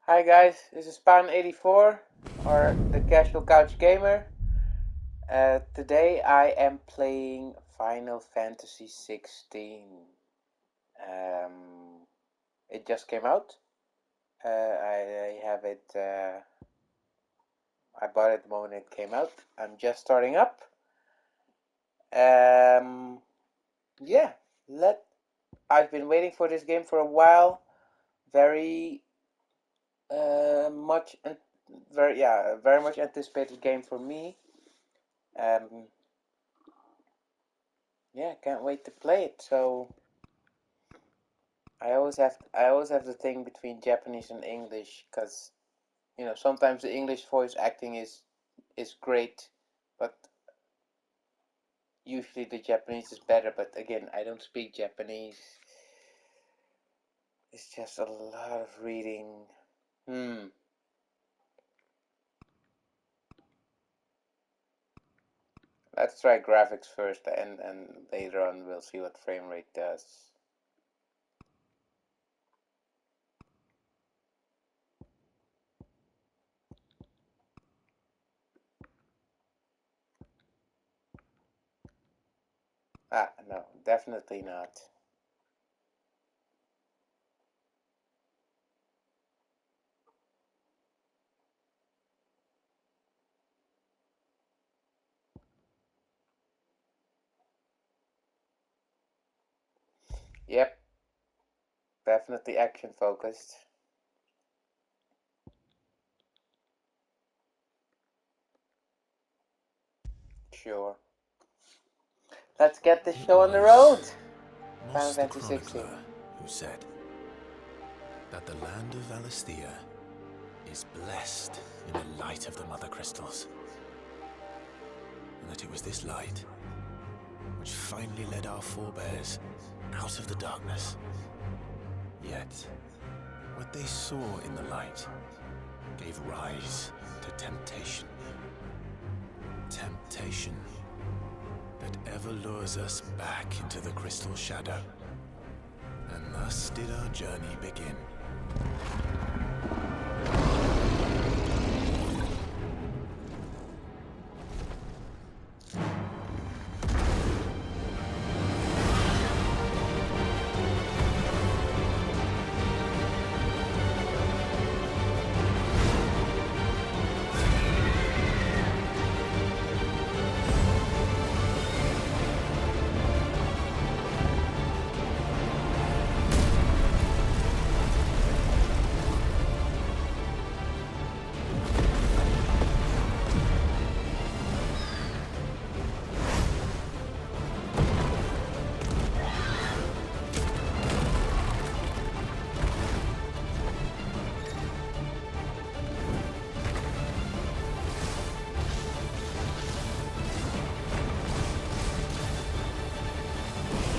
Hi guys, this is Pan84 or the Casual Couch Gamer. Today I am playing Final Fantasy 16. It just came out. I have it. I bought it the moment it came out. I'm just starting up. Yeah, I've been waiting for this game for a while. Very much and very much anticipated game for me. Yeah, can't wait to play it. So I always have the thing between Japanese and English, because sometimes the English voice acting is great, but usually the Japanese is better. But again, I don't speak Japanese. It's just a lot of reading. Let's try graphics first, and later on we'll see what frame rate does. No, definitely not. Yep, definitely action focused. Sure. Let's get this show on the road. Final Fantasy 16. Who said that the land of Valisthea is blessed in the light of the Mother Crystals, and that it was this light which finally led our forebears out of the darkness. Yet, what they saw in the light gave rise to temptation. Temptation that ever lures us back into the crystal shadow. And thus did our journey begin.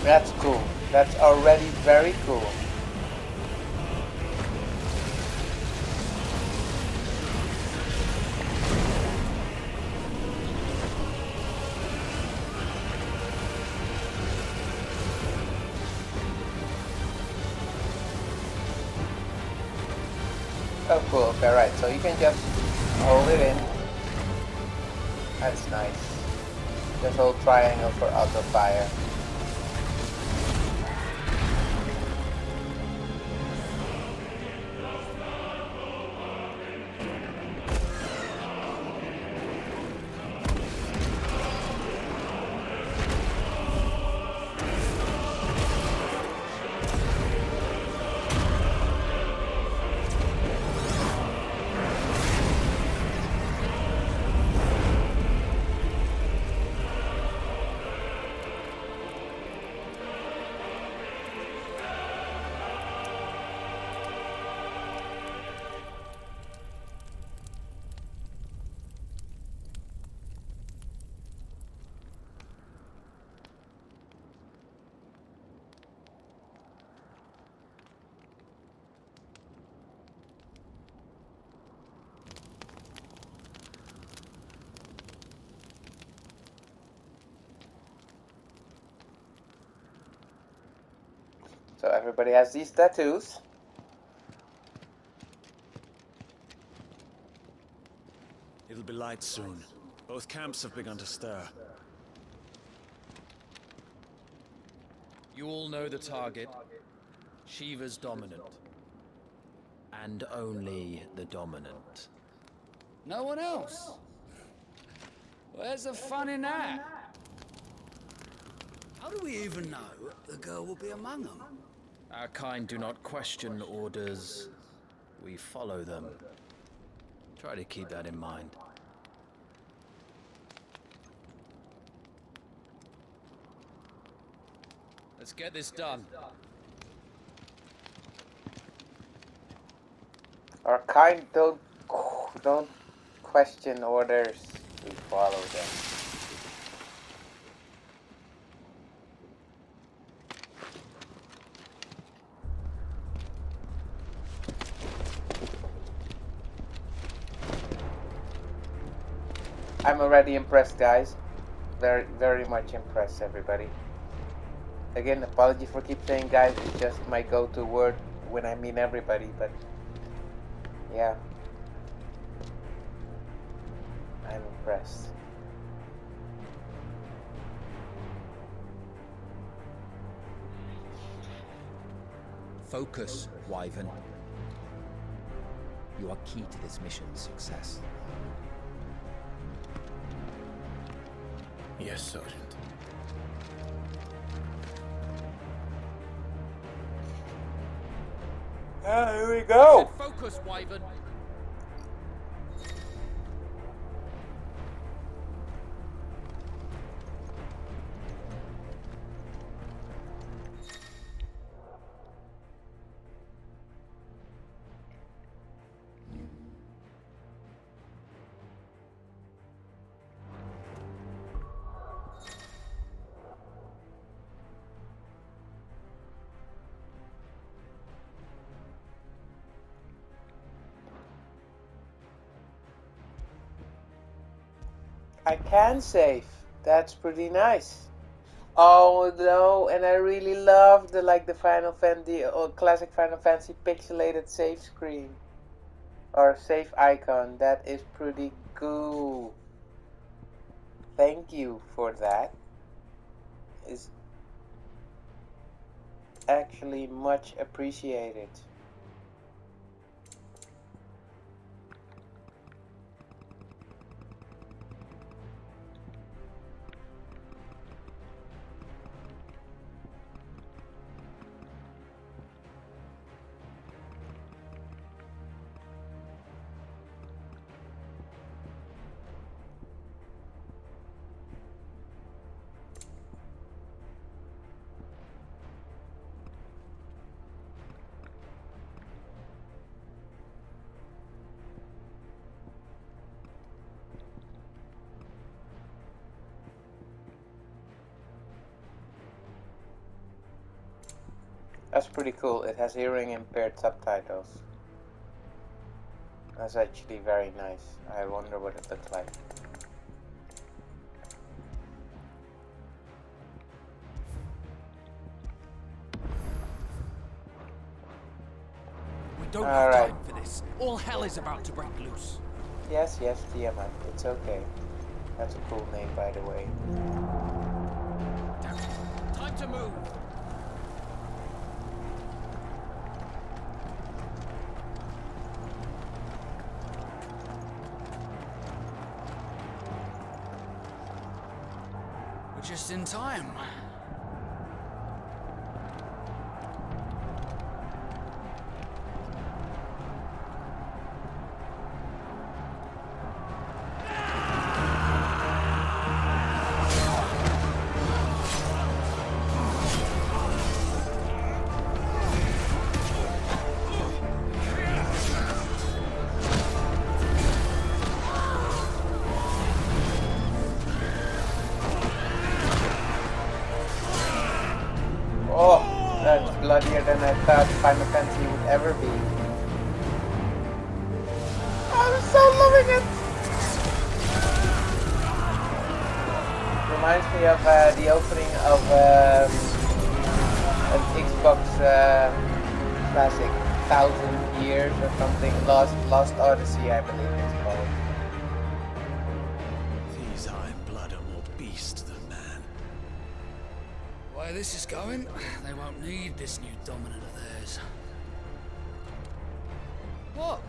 That's cool. That's already very cool. Oh cool, okay, right, so you can just hold it in. That's nice. Just hold triangle for auto fire. So everybody has these tattoos. It'll be light soon. Both camps have begun to stir. You all know the target. Shiva's dominant. And only the dominant. No one else? Where's the fun in that? How do we even know the girl will be among them? Our kind do not question orders. We follow them. Try to keep that in mind. Let's get this done. Our kind don't question orders. We follow them. I'm already impressed, guys. Very, very much impressed, everybody. Again, apology for keep saying guys, it's just my go-to word when I mean everybody, but yeah. I'm impressed. Focus, Wyvern. You are key to this mission's success. Yes, Sergeant. Here we go! Focus, Wyvern. I can save. That's pretty nice. Oh no, and I really love the Final Fantasy or classic Final Fantasy pixelated save screen or save icon. That is pretty cool. Thank you for that. Is actually much appreciated. That's pretty cool. It has hearing impaired subtitles. That's actually very nice. I wonder what it looks like. We don't All have right. time for this. All hell is about to break loose. Yes, Tiamat. It's okay. That's a cool name, by the way. Damn it. Time to move. We're just in time. Oh, that's bloodier than I thought Final Fantasy would ever be. I'm so loving it! Reminds me of the opening of an Xbox Classic 1,000 Years or something. Lost Odyssey, I believe it's called. These Iron Blood are more beast than man. The way this is going, they won't need this new dominant of theirs. What?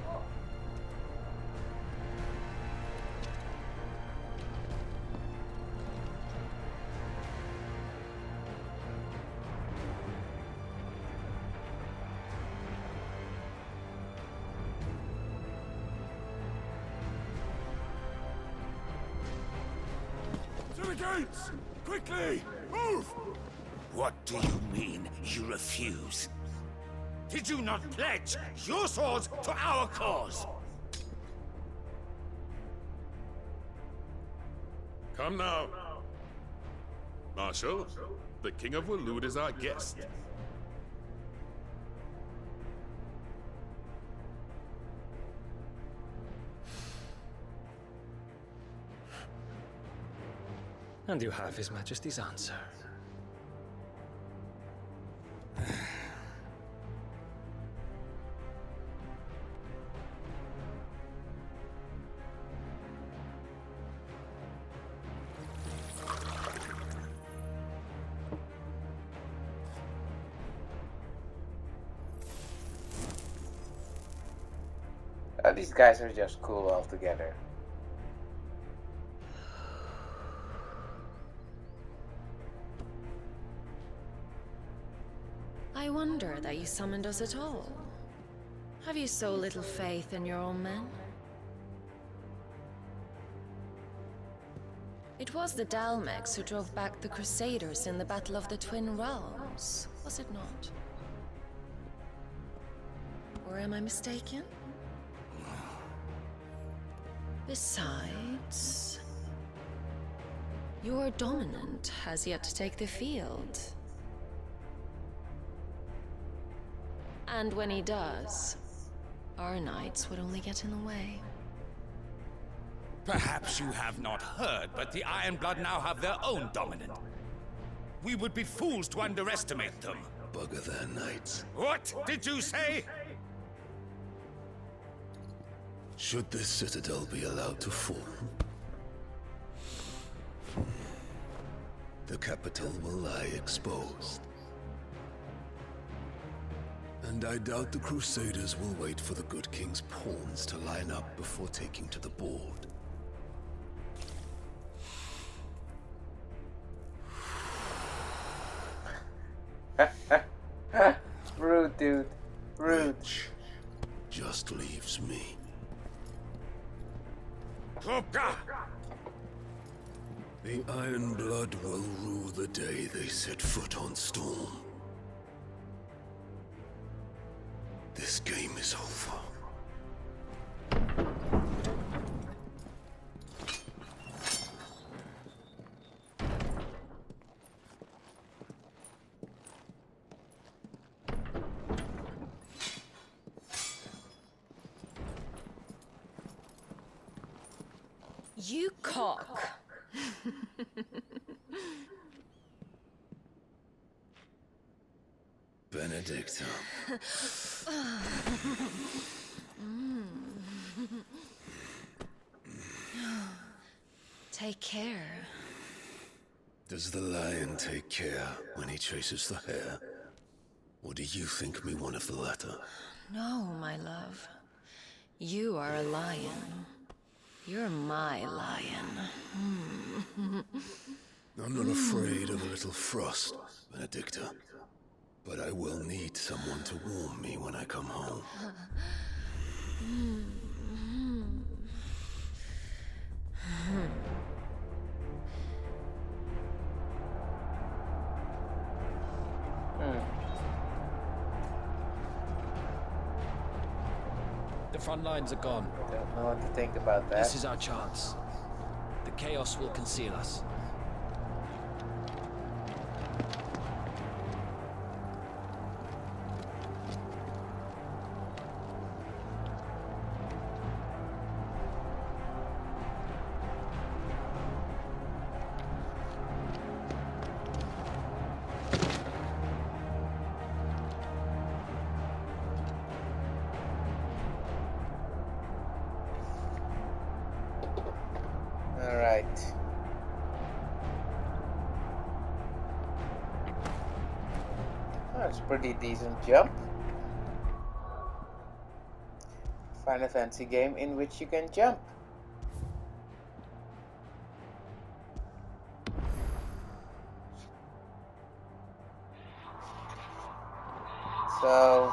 To the gates! Quickly! Move! What do you mean, you refuse? Did you not pledge your swords to our cause? Come now. Marshal, the King of Waloed is our guest. And you have His Majesty's answer. These guys are just cool altogether. I wonder that you summoned us at all. Have you so little faith in your own men? It was the Dalmex who drove back the Crusaders in the Battle of the Twin Realms, was it not? Or am I mistaken? Besides, your dominant has yet to take the field. And when he does, our knights would only get in the way. Perhaps you have not heard, but the Iron Blood now have their own dominant. We would be fools to underestimate them. Bugger their knights. What did you say? Should this citadel be allowed to fall, the capital will lie exposed. And I doubt the Crusaders will wait for the good king's pawns to line up before taking to the board. Rude, dude. Rude. Which just leaves me. The Iron Blood will rue the day they set foot on Storm. This game is over. You cock! Benedicta. Take care. Does the lion take care when he chases the hare? Or do you think me one of the latter? No, my love. You are a lion. You're my lion. I'm not afraid of a little frost, Benedicta. But I will need someone to warm me when I come home. The front lines are gone. Don't know what to think about that. This is our chance. The chaos will conceal us. That's a pretty decent jump. Final Fantasy game in which you can jump. So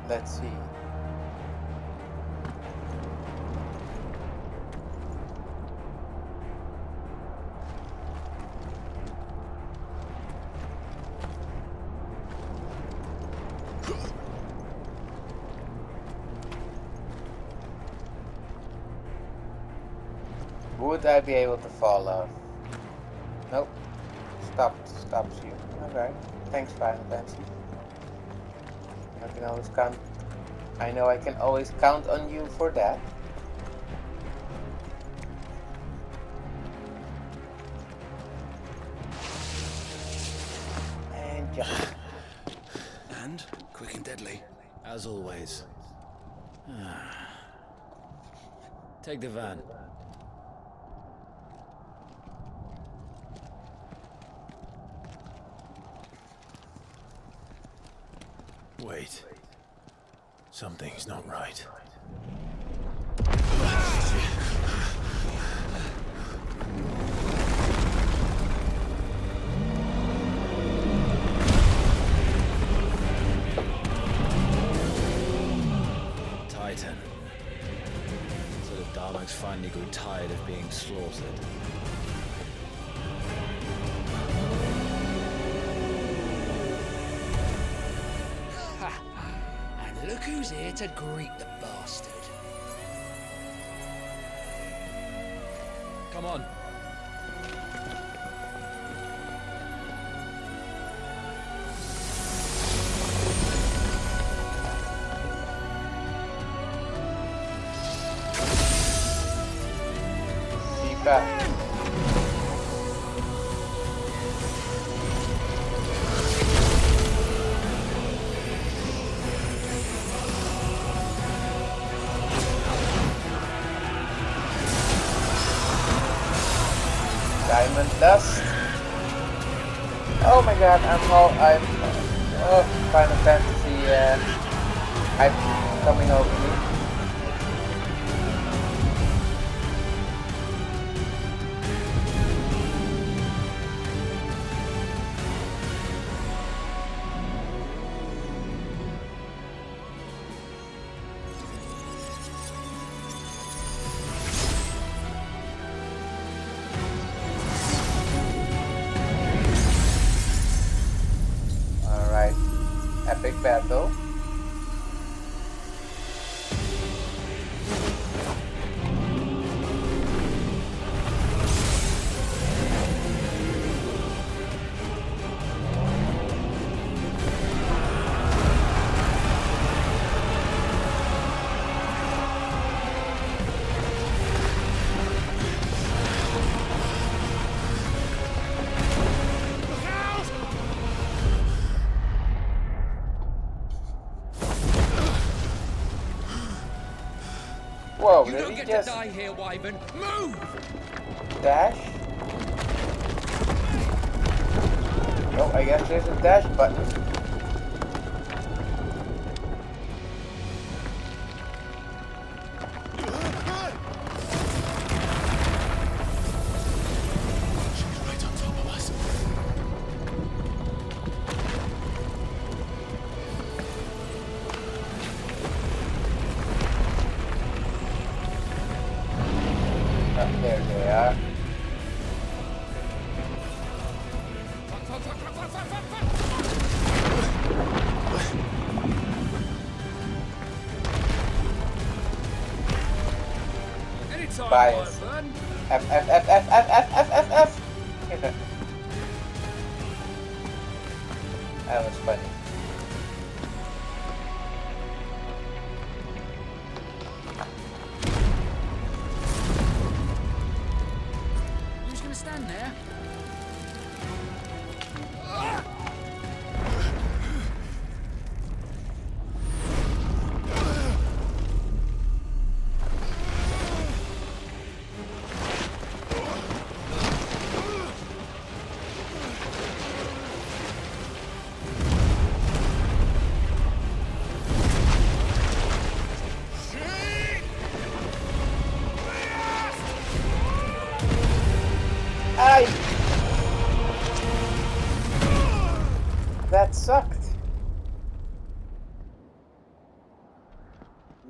let's see. Would I be able to fall off? Nope. Stops you. Alright. Thanks, Final Fantasy. I can always count. I know I can always count on you for that. And jump. And quick and deadly. As always. Take the van. Wait. Something's not right. Titan. So the Daleks finally grew tired of being slaughtered. And look who's here to greet the bastard. Come on. Back. Diamond dust. Oh my god, I'm Final Fantasy hype coming over me. Epic battle. Whoa, You did don't he get just to die here, Wyvern. Move! dash? Oh, I guess there's a dash button. She's right on top of us. Oh, there they are. Anytime, Bias. Wyvern. F, F, F, F, F, F, F, F, F. That was funny. You just gonna stand there?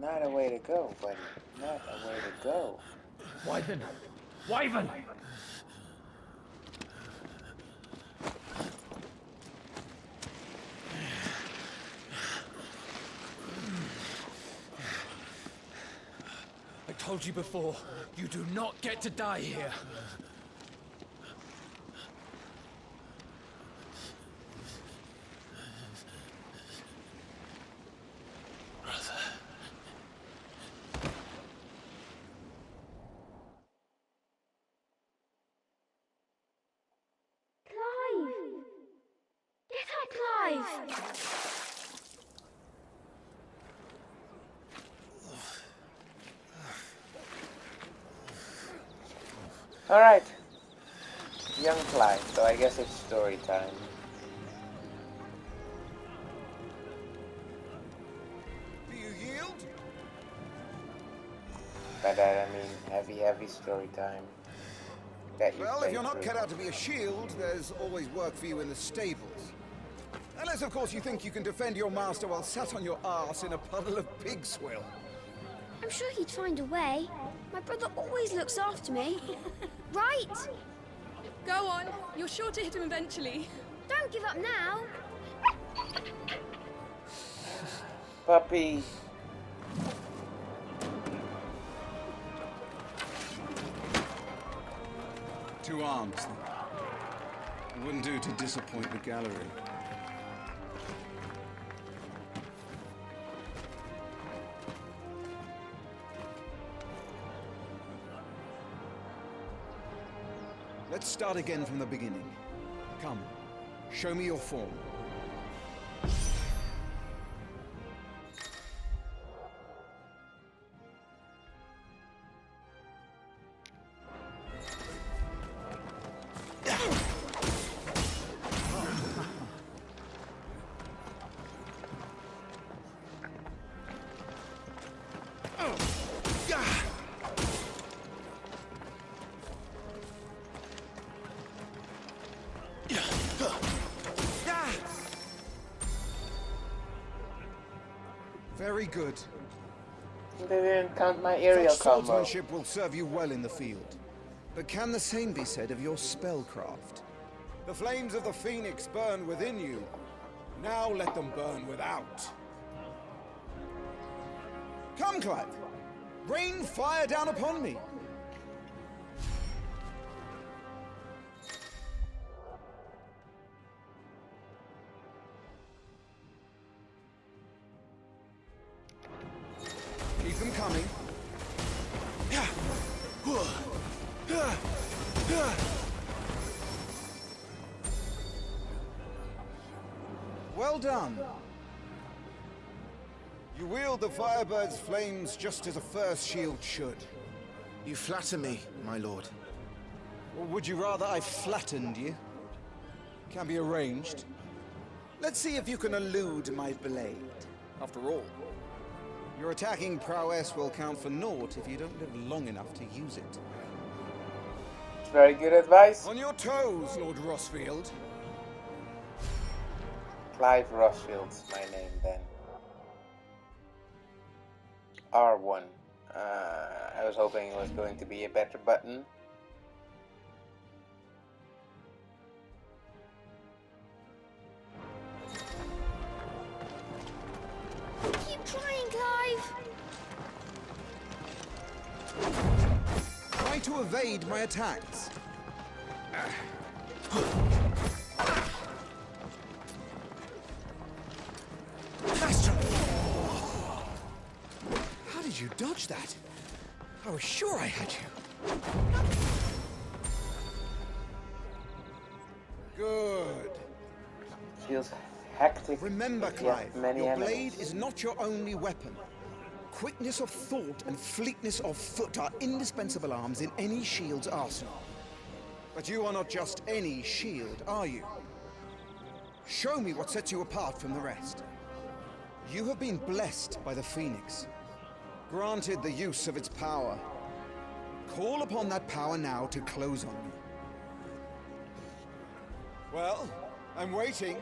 Not a way to go, buddy. Not a way to go. Wyvern! Wyvern! I told you before, you do not get to die here. Alright. Young Clive, so I guess it's story time. Do you yield? By that I mean heavy story time. That you Well, play if you're not through. cut out to be a shield, there's always work for you in the stables. Unless, of course, you think you can defend your master while sat on your arse in a puddle of pig swill. I'm sure he'd find a way. My brother always looks after me. Right? Go on. You're sure to hit him eventually. Don't give up now. Puppy. Two arms, then. It wouldn't do to disappoint the gallery. Let's start again from the beginning. Come, show me your form. Very good. They didn't count my aerial Such combo. swordsmanship will serve you well in the field. But can the same be said of your spellcraft? The flames of the Phoenix burn within you. Now let them burn without. Come, Clive. Rain fire down upon me. Keep them coming. Well done. You wield the Firebird's flames just as a first shield should. You flatter me, my lord. Or would you rather I flattened you? Can be arranged. Let's see if you can elude my blade. After all, your attacking prowess will count for naught if you don't live long enough to use it. Very good advice. On your toes, Lord Rossfield. Clive Rossfield's my name then. R1. I was hoping it was going to be a better button. Keep trying, Clive. Try to evade my attacks. How did you dodge that? I was sure I had you. Good. Feels hectic. Remember, Yeah, Clive, many your enemies. blade is not your only weapon. Quickness of thought and fleetness of foot are indispensable arms in any shield's arsenal. But you are not just any shield, are you? Show me what sets you apart from the rest. You have been blessed by the Phoenix, granted the use of its power. Call upon that power now to close on me. Well, I'm waiting.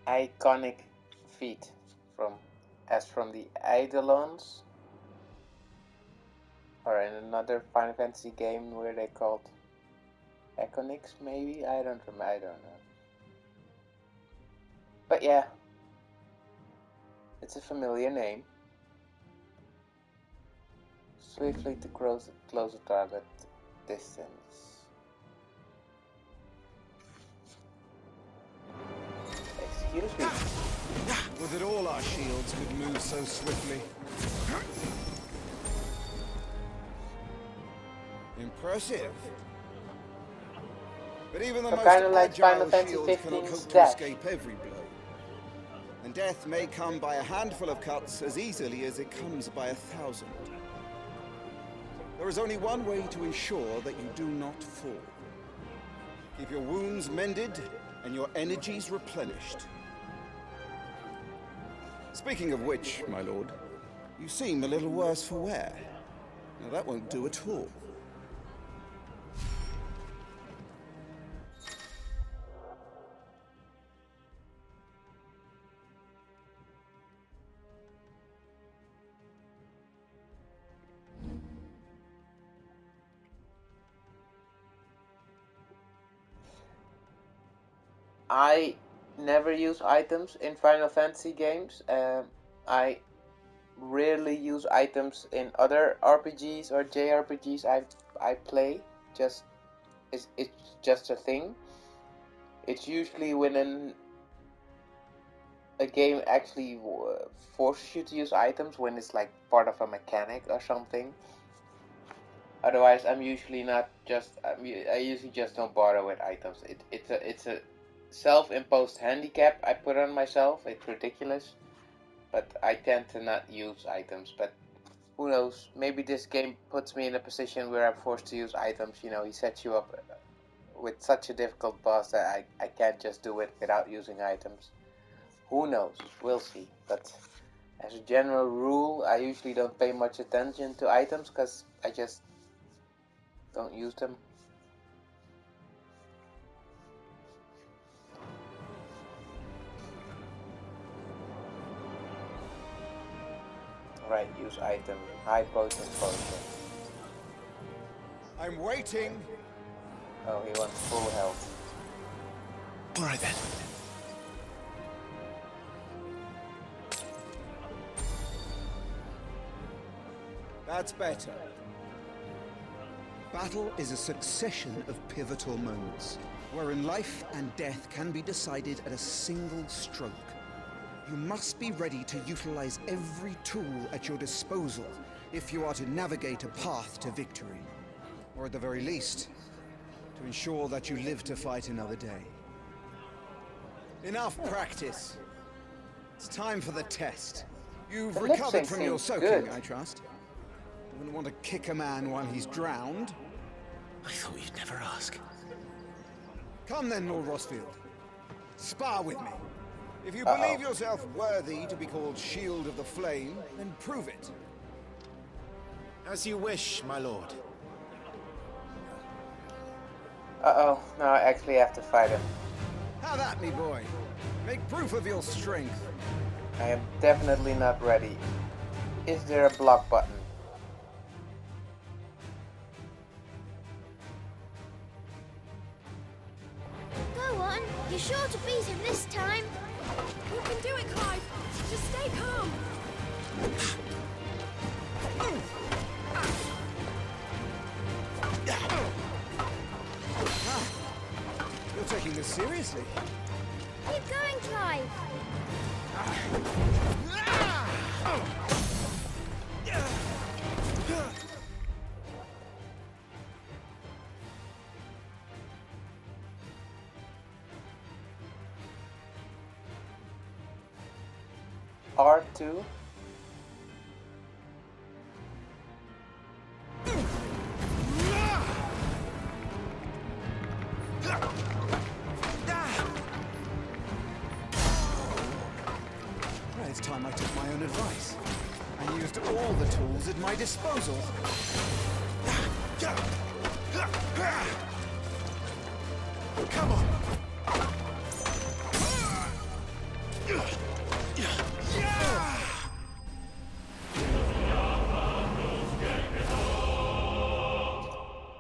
iconic feat from the Eidolons, or in another Final Fantasy game where they called Iconics, maybe? I don't know. But yeah, it's a familiar name. Swiftly to close a target distance. Excuse me. Would that all our shields could move so swiftly. Impressive. But even the So most kinda like Final agile Fantasy shield cannot 15's hope to Dash. escape every blow. And death may come by a handful of cuts as easily as it comes by 1,000. There is only one way to ensure that you do not fall. Keep your wounds mended and your energies replenished. Speaking of which, my lord, you seem a little worse for wear. Now that won't do at all. I never use items in Final Fantasy games. I rarely use items in other RPGs or JRPGs I play. It's just a thing. It's usually when a game actually forces you to use items, when it's like part of a mechanic or something. Otherwise, I'm usually not just. I usually just don't bother with items. It's a self-imposed handicap I put on myself. It's ridiculous, but I tend to not use items. But who knows? Maybe this game puts me in a position where I'm forced to use items. You know, he sets you up with such a difficult boss that I can't just do it without using items. Who knows? We'll see. But as a general rule, I usually don't pay much attention to items because I just don't use them. Right, use item. High potent potion. I'm waiting. Oh, he wants full health. Alright then. That's better. Battle is a succession of pivotal moments, wherein life and death can be decided at a single stroke. You must be ready to utilize every tool at your disposal if you are to navigate a path to victory. Or at the very least, to ensure that you live to fight another day. Enough practice. It's time for the test. You've The recovered lip-sync from your seems soaking, good. I trust. You wouldn't want to kick a man while he's drowned. I thought you'd never ask. Come then, Lord Rosfield. Spar with me. If you Uh-oh. believe yourself worthy to be called Shield of the Flame, then prove it. As you wish, my lord. Uh-oh, now I actually have to fight him. Have at me, boy. Make proof of your strength. I am definitely not ready. Is there a block button? Go on. You're sure to beat him this time. You can do it, Clive. Just stay calm. You're taking this seriously. Keep going, Clive. R2? Well, it's time I took my own advice. I used all the tools at my disposal. Come on.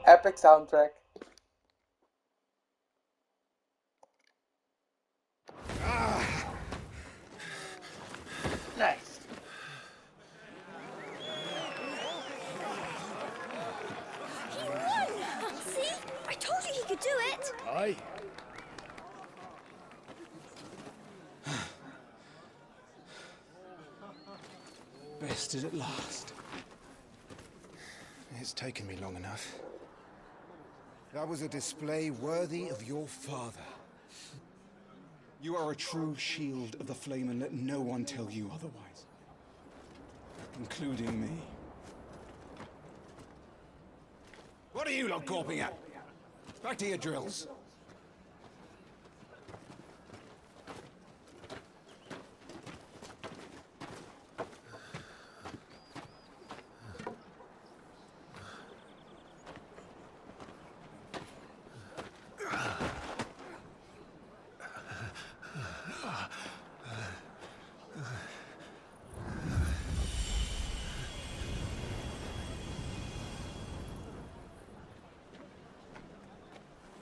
Epic soundtrack. Nice. He won! See? I told you he could do it! Aye. Bested at last. It's taken me long enough. That was a display worthy of your father. You are a true shield of the flame, and let no one tell you otherwise. Including me. What are you lot gawping at? Back to your drills.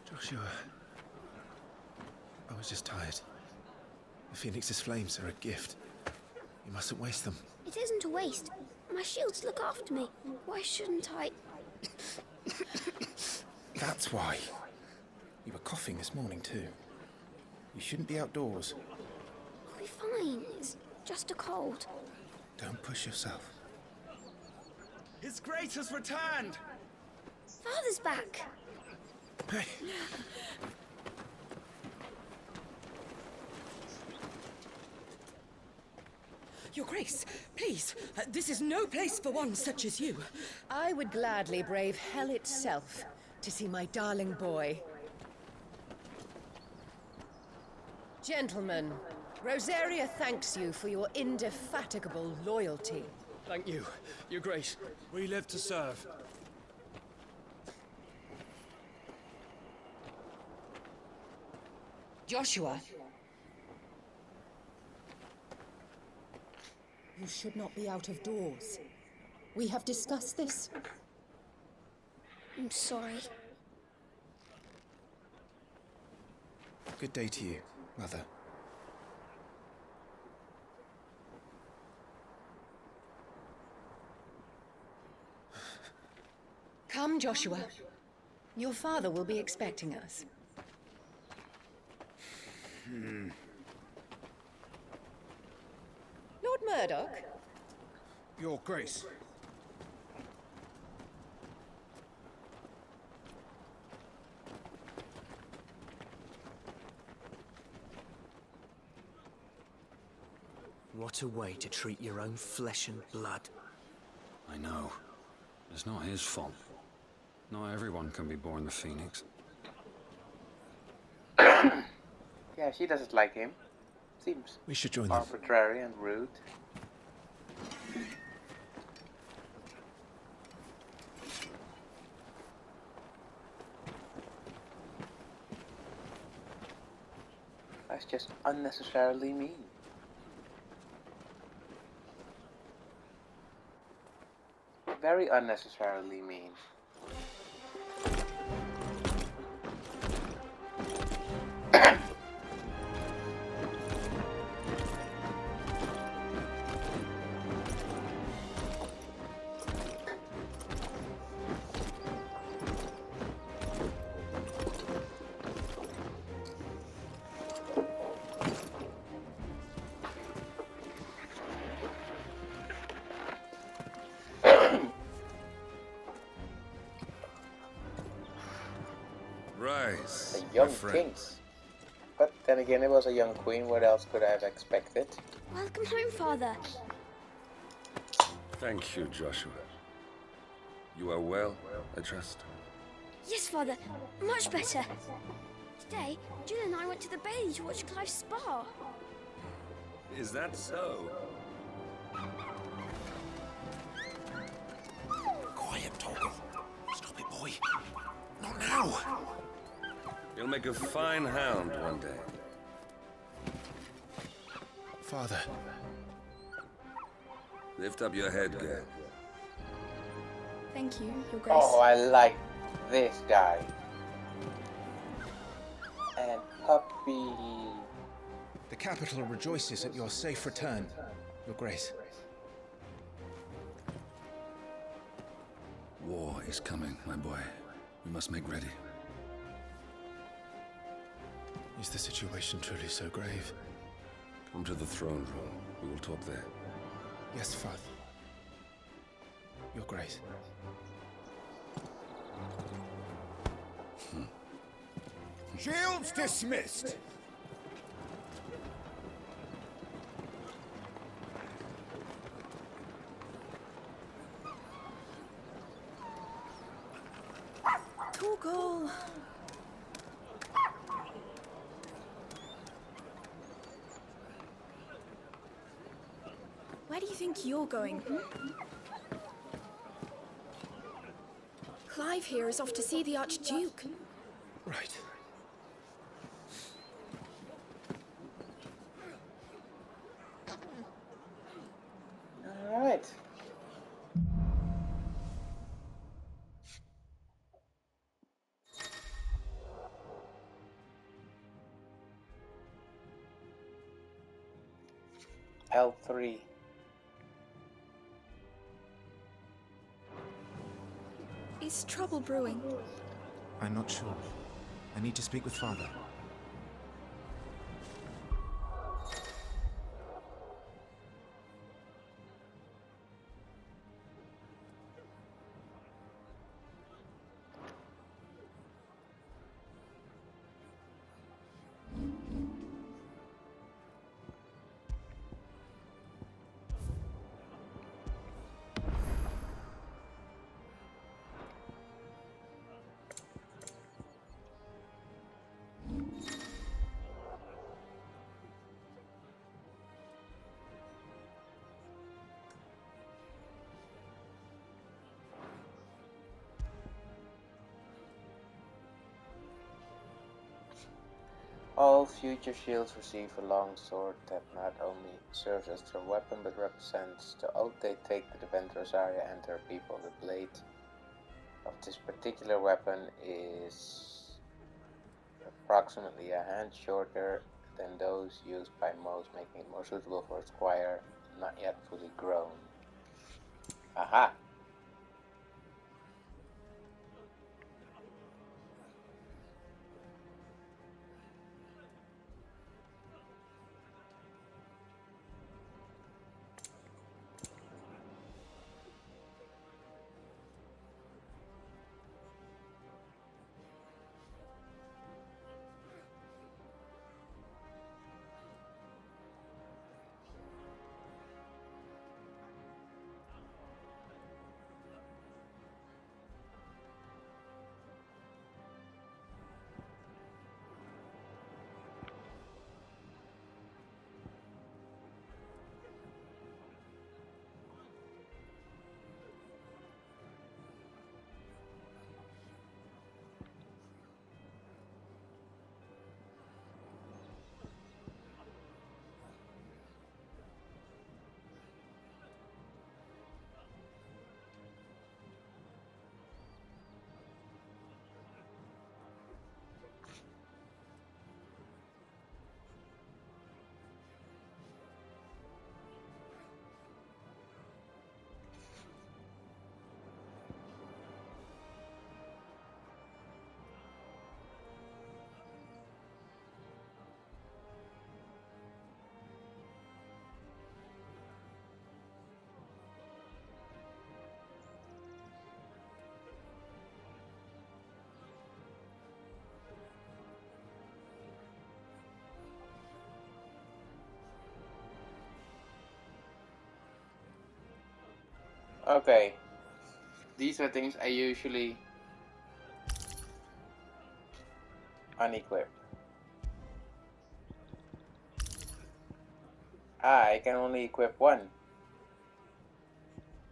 Joshua, I was just tired. The Phoenix's flames are a gift. You mustn't waste them. It isn't a waste. My shields look after me. Why shouldn't I? That's why. You were coughing this morning too. You shouldn't be outdoors. I'll be fine. It's just a cold. Don't push yourself. His Grace has returned! Father's back. Hey. Your Grace, please, this is no place for one such as you. I would gladly brave hell itself to see my darling boy. Gentlemen, Rosaria thanks you for your indefatigable loyalty. Thank you, Your Grace. We live to serve. Joshua. You should not be out of doors. We have discussed this. I'm sorry. Good day to you, Mother. Come, Joshua. Your father will be expecting us. Lord Murdoch? Your Grace. What a way to treat your own flesh and blood. I know. It's not his fault. Not everyone can be born the Phoenix. Yeah, she doesn't like him. Seems We should join them. arbitrary and rude. That's just unnecessarily mean. Very unnecessarily mean. Rise, A young my friend. king. But then again, it was a young queen. What else could I have expected? Welcome home, Father. Thank you, Joshua. You are well, I trust. Yes, Father. Much better. Today, Jill and I went to the Bailey to watch Clive's spa. Is that so? Quiet, Toggle. Stop it, boy. Not now. You'll make a fine hound one day. Father. Lift up your head, girl. Thank you, Your Grace. Oh, I like this guy. And puppy. The capital rejoices at your safe return, Your Grace. War is coming, my boy. We must make ready. Is the situation truly so grave? Come to the throne room. We will talk there. Yes, Father. Your Grace. Shields dismissed! Torgal! Where do you think you're going? Clive here is off to see the Archduke. Right. Alright. L3. Is trouble brewing? I'm not sure. I need to speak with Father. All future shields receive a long sword that not only serves as their weapon but represents the oath they take to defend Rosaria and her people. The blade of this particular weapon is approximately a hand shorter than those used by most, making it more suitable for a squire not yet fully grown. Aha! Okay, these are things I usually unequip. Ah, I can only equip one.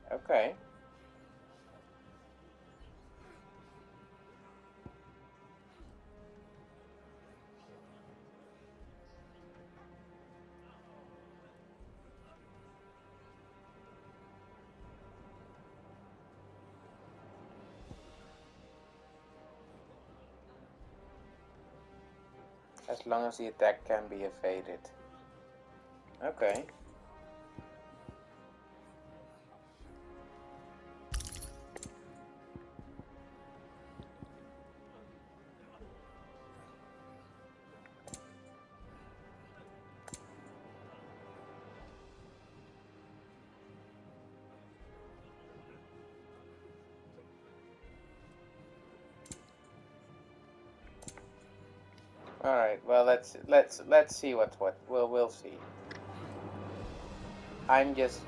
Okay. As long as the attack can be evaded. Okay. All right. Well, let's see what we'll see. I'm just.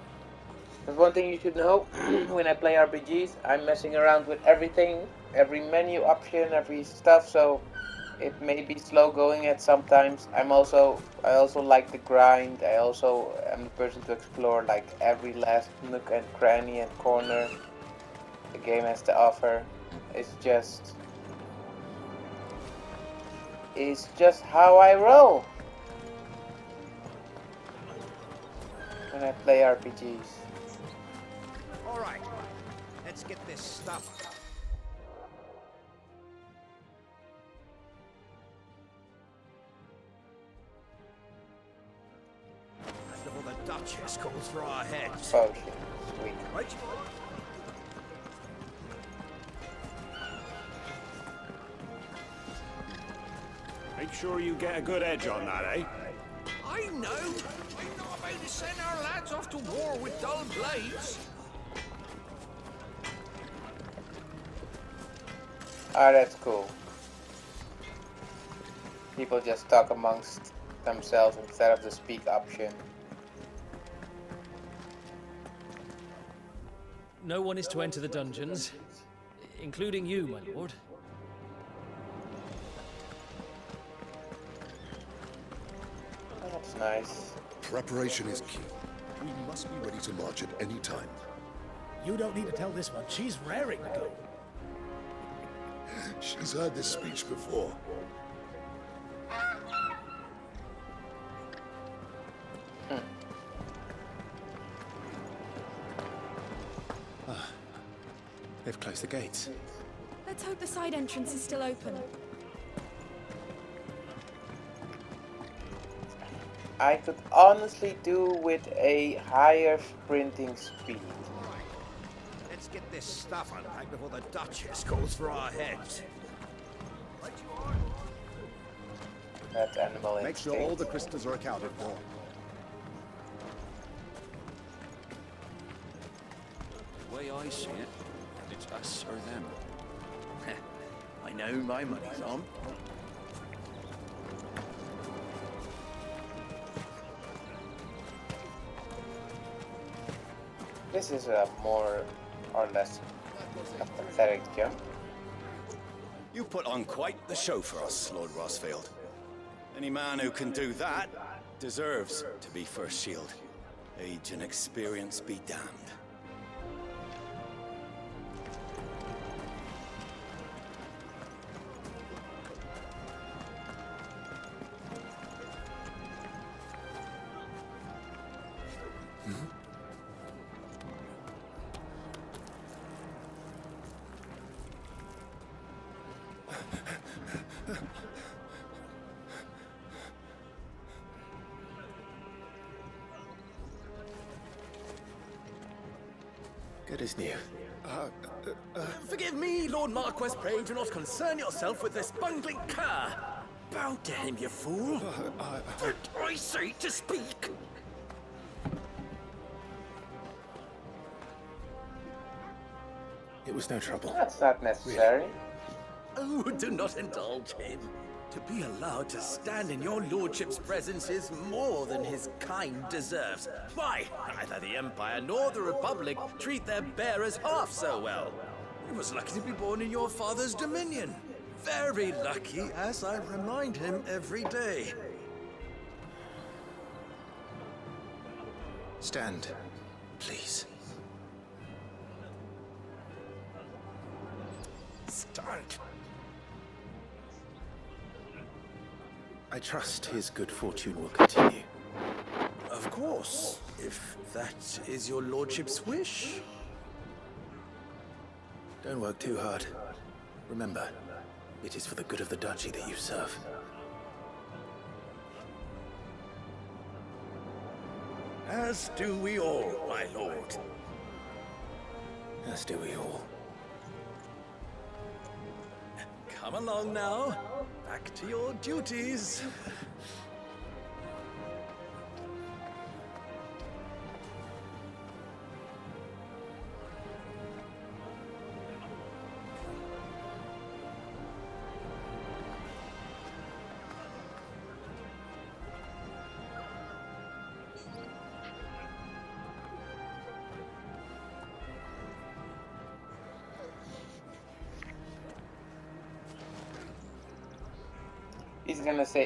There's one thing you should know when I play RPGs. I'm messing around with everything, every menu option, every stuff. So it may be slow going at sometimes. I also like the grind. I also am the person to explore like every last nook and cranny and corner the game has to offer. It's just how I roll when I play RPGs. All right, let's get this stuff. Before the Duchess calls for our heads. Oh shit, sweet. Right? Make sure you get a good edge on that, eh? I know. I'm not about to send our lads off to war with dull blades. Ah, that's cool. People just talk amongst themselves instead of the speak option. No one is to enter the dungeons, including you, my lord. Oh, that's nice. Preparation is key. We must be ready to march at any time. You don't need to tell this one. She's raring to go. She's heard this speech before. They've closed the gates. Let's hope the side entrance is still open. I could honestly do with a higher sprinting speed. Let's get this stuff unpacked before the Duchess calls for our heads. That's animal Make instinct. sure all the crystals are accounted for. The way I see it, it's us or them. I know my money's on. This is a more or less a pathetic jump. You put on quite the show for us, Lord Rossfield. Any man who can do that deserves to be First Shield. Age and experience be damned. Good as new. Forgive me, Lord Marquess, pray do not concern yourself with this bungling cur. Bow to him, you fool. Did I say to speak? It was no trouble. That's not necessary. Oh, do not indulge him. To be allowed to stand in your lordship's presence is more than his kind deserves. Why, neither the Empire nor the Republic treat their bearers half so well. He was lucky to be born in your father's dominion. Very lucky, as I remind him every day. Stand, please. Stand. I trust his good fortune will continue. Of course, if that is your lordship's wish. Don't work too hard. Remember, it is for the good of the duchy that you serve. As do we all, my lord. As do we all. Come along now. Back to your duties.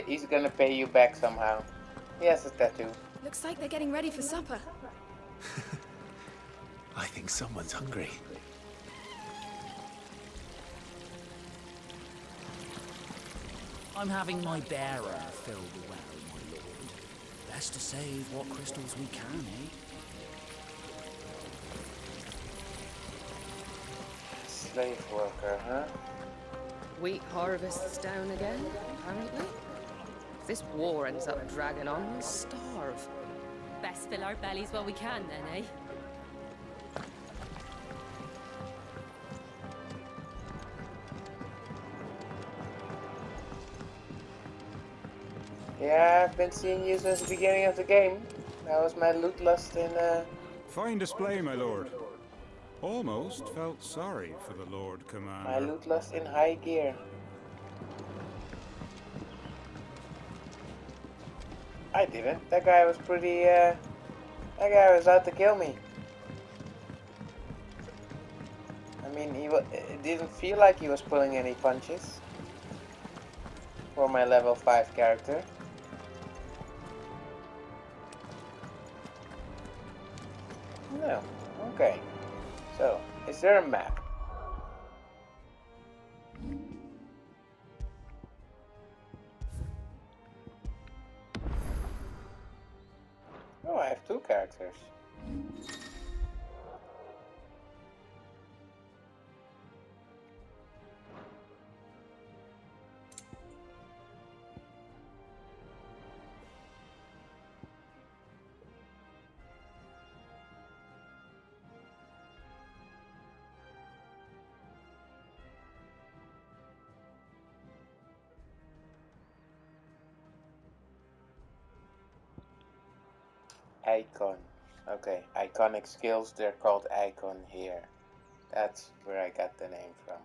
He's gonna pay you back somehow. He has a tattoo. Looks like they're getting ready for supper. I think someone's hungry. I'm having my bearer filled well, my lord. Best to save what crystals we can, eh? Slave worker, huh? Wheat harvests down again, apparently. If this war ends up dragging on, we'll starve. Best fill our bellies while we can, then, eh? Yeah, I've been seeing you since the beginning of the game. That was my loot lust in, Fine display, my lord. Almost felt sorry for the Lord Commander. my loot lust in high gear. I didn't. That guy was pretty, that guy was out to kill me. I mean, it didn't feel like he was pulling any punches. For my level 5 character. No. Okay. So, is there a map? Oh, I have 2 characters. Icon. Okay, iconic skills, they're called icon here. That's where I got the name from.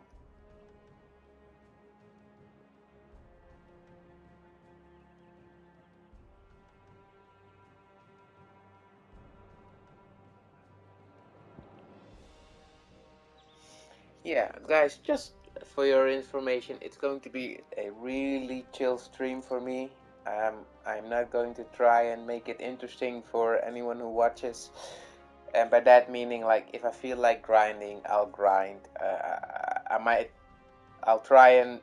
Yeah, guys, just for your information, it's going to be a really chill stream for me. I'm not going to try and make it interesting for anyone who watches. And by that meaning, like, if I feel like grinding, I'll grind. I'll try and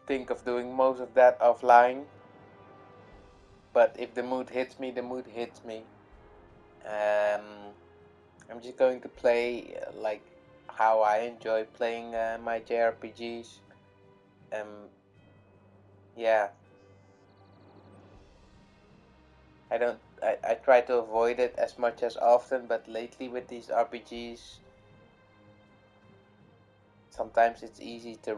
think of doing most of that offline. But if the mood hits me, the mood hits me. I'm just going to play like how I enjoy playing my JRPGs. Yeah. I try to avoid it as much as often, but lately with these RPGs, sometimes it's easy to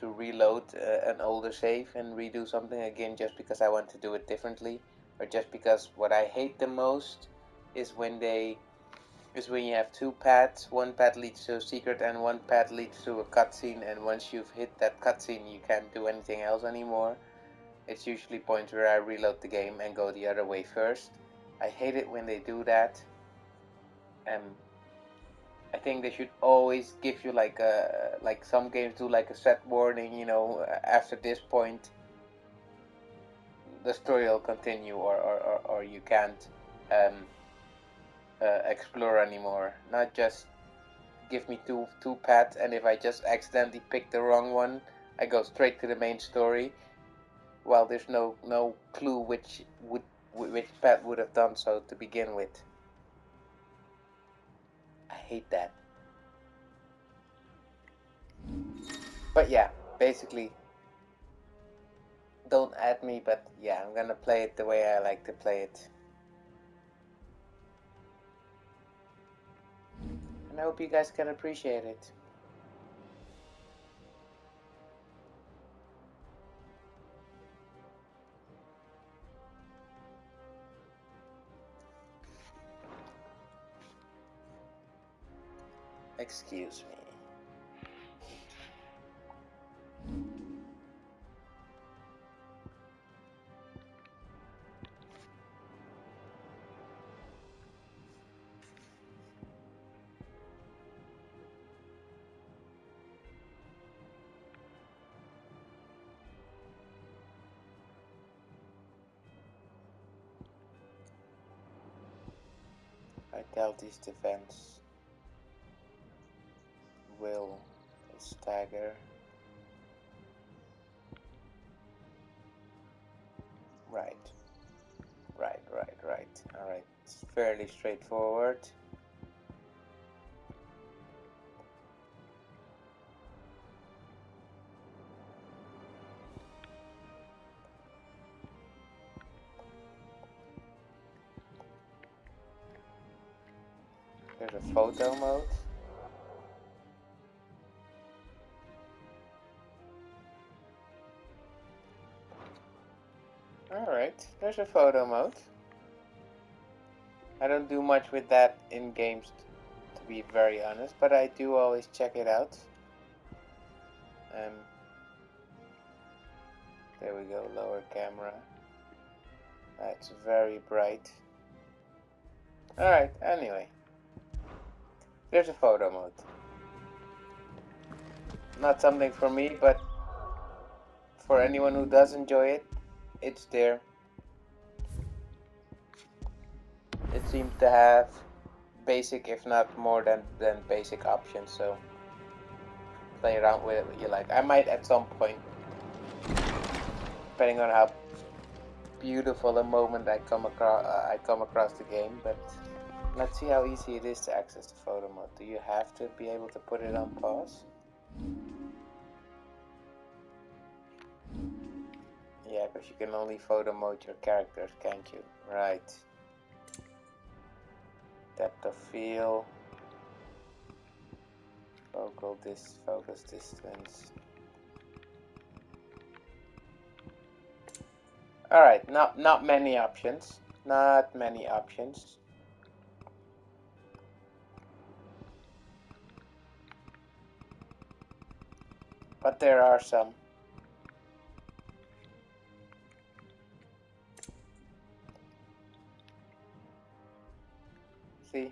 reload an older save and redo something again just because I want to do it differently, or just because what I hate the most is when you have 2 paths. One path leads to a secret and one path leads to a cutscene, and once you've hit that cutscene you can't do anything else anymore. It's usually points where I reload the game and go the other way first. I hate it when they do that. I think they should always give you like some games do, like a set warning, you know, after this point the story will continue, or you can't explore anymore. Not just give me two paths, and if I just accidentally pick the wrong one, I go straight to the main story. Well, there's no clue which path would have done so to begin with. I hate that. But yeah, basically, don't add me, but yeah, I'm gonna play it the way I like to play it. And I hope you guys can appreciate it. Excuse me. Vitality's defense. Will is stagger. Right. Alright, it's fairly straightforward. There's a photo mode. Alright, there's a photo mode. I don't do much with that in games, to be very honest, but I do always check it out. There we go, lower camera. That's very bright. Alright, anyway. There's a photo mode. Not something for me, but for anyone who does enjoy it, it's there. It seems to have basic, if not more than basic options, so play around with it what you like. I might at some point, depending on how beautiful a moment I come across the game, but let's see how easy it is to access the photo mode. Do you have to be able to put it on pause? Yeah, because you can only photo mode your characters, can't you? Right. Depth of field. Focus distance. Alright, not many options. Not many options. But there are some. See?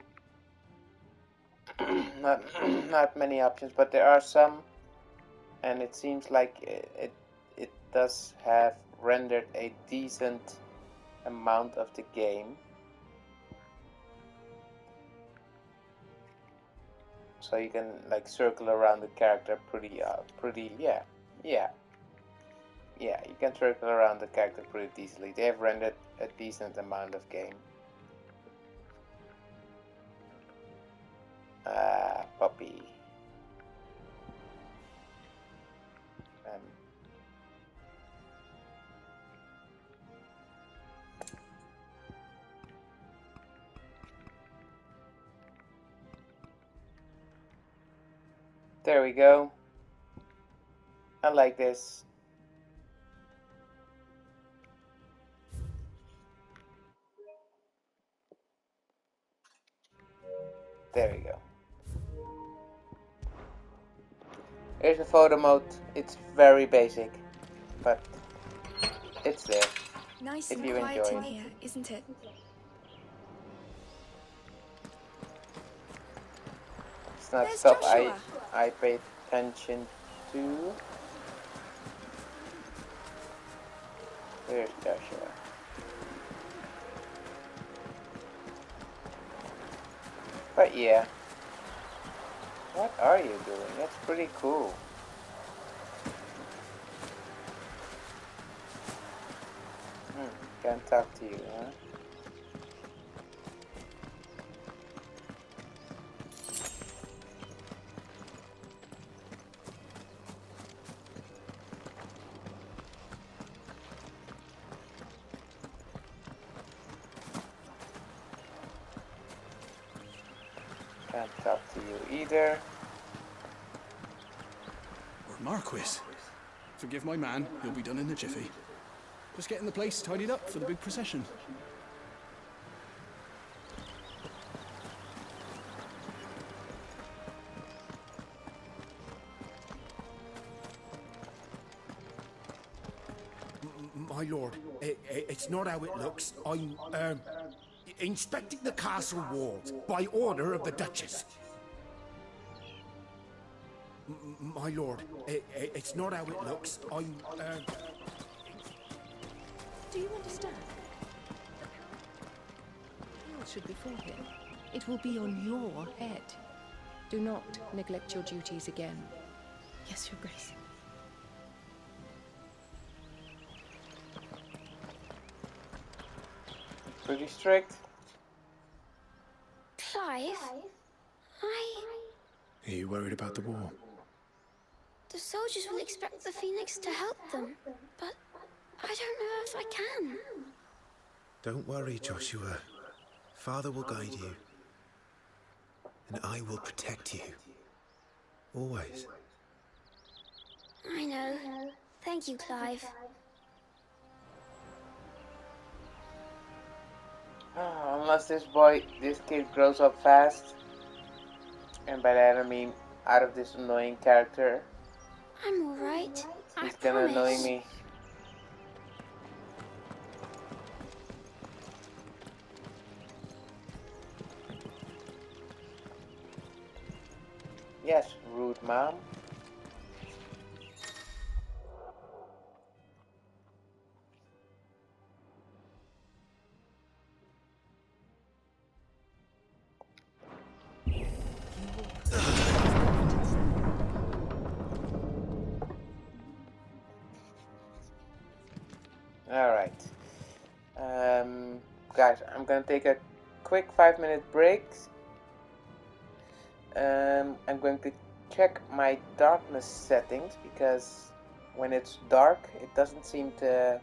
not many options, but there are some, and it seems like it does have rendered a decent amount of the game. So you can like circle around the character pretty yeah, you can circle around the character pretty easily. They have rendered a decent amount of game. Puppy. There we go. I like this. There we go. Here's the photo mode. It's very basic, but it's there. Nice if and you quiet enjoy in it. here, isn't it? It's not There's stuff Joshua. I pay attention to. There's Joshua. But yeah. What are you doing? That's pretty cool. Can't talk to you, huh? Can't talk to you either. Marquis. Forgive my man, he'll be done in a jiffy. Just getting the place tidied up for the big procession. My lord, it's not how it looks. I'm, inspecting the castle walls by order of the Duchess. My lord, it's not how it looks. I'm, Do you understand? The palace should be for him. It will be on your head. Do not neglect your duties again. Yes, Your Grace. Pretty strict. Clive? Are you worried about the war? The soldiers will expect the Phoenix to help them, but I don't know if I can. Don't worry, Joshua. Father will guide you. And I will protect you. Always. I know. Thank you, Clive. Unless this kid grows up fast. And by that I mean out of this annoying character. I'm alright. He's gonna annoy me. Yes, rude mom. Alright. Guys, I'm gonna take a quick 5-minute break. I'm going to check my darkness settings because when it's dark it doesn't seem to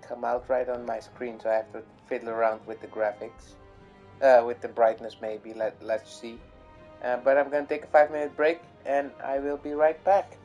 come out right on my screen, so I have to fiddle around with the graphics. With the brightness maybe, let's see. But I'm gonna take a 5-minute break and I will be right back.